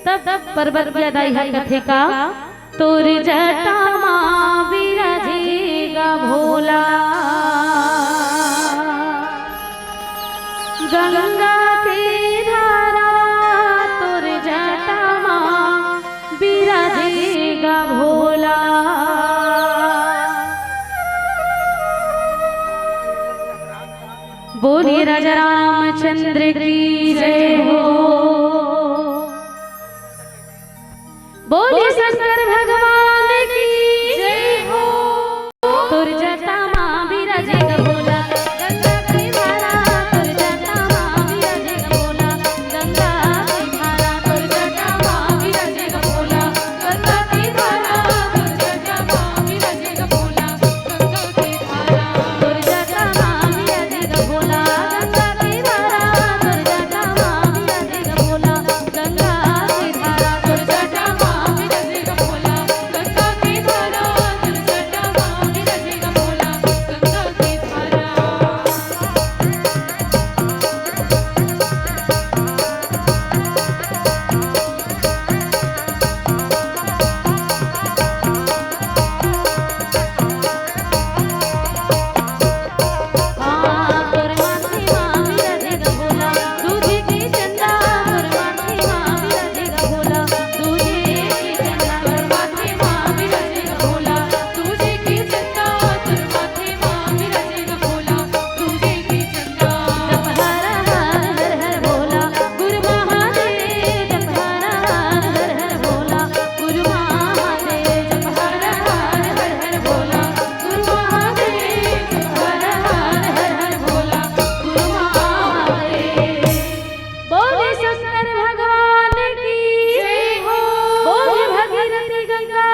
तब पर्वत दाई है कथे का तोर जटा माँ विराजेगा भोला गंगा की धारा तोर जटा माँ विराजेगा भोला। बोलिए राजा रामचंद्र की जय हो। बोलिए शंकर भगवान की जय हो। तोर जटा माँ विराजेगा भोला गंगा की धारा तोर जटा माँ विराजेगा भोला गंगा की धारा तोर जटा माँ विराजेगा भोला गंगा की धारा तोर जटा माँ विराजेगा भोला गंगा की धारा तोर जटा माँ विराजेगा भोला गंगा की धारा तोर जटा माँ विराजेगा भोला गंगा की धारा तोर जटा माँ विराजेगा भोला गंगा की धारा तोर जटा माँ विराजेगा भोला गंगा की धारा। तोर माथे माँ विराजेगा भोला दूधे की चंदा तोर माथे माँ विराजेगा भोला दूधे की चंदा तोर माथे माँ विराजेगा भोला दूधे की चंदा तोर माथे माँ विराजेगा भोला दूधे की चंदा। जप हर हर हर भोला गुरु महादेव जप हर हर भोला गुरु महादेव जप हर हर भोला गुरु महादेव जप हर भोला गुरु महादेव। बोले शंकर भगवान की जय हो। बोले भगीरथी गंगा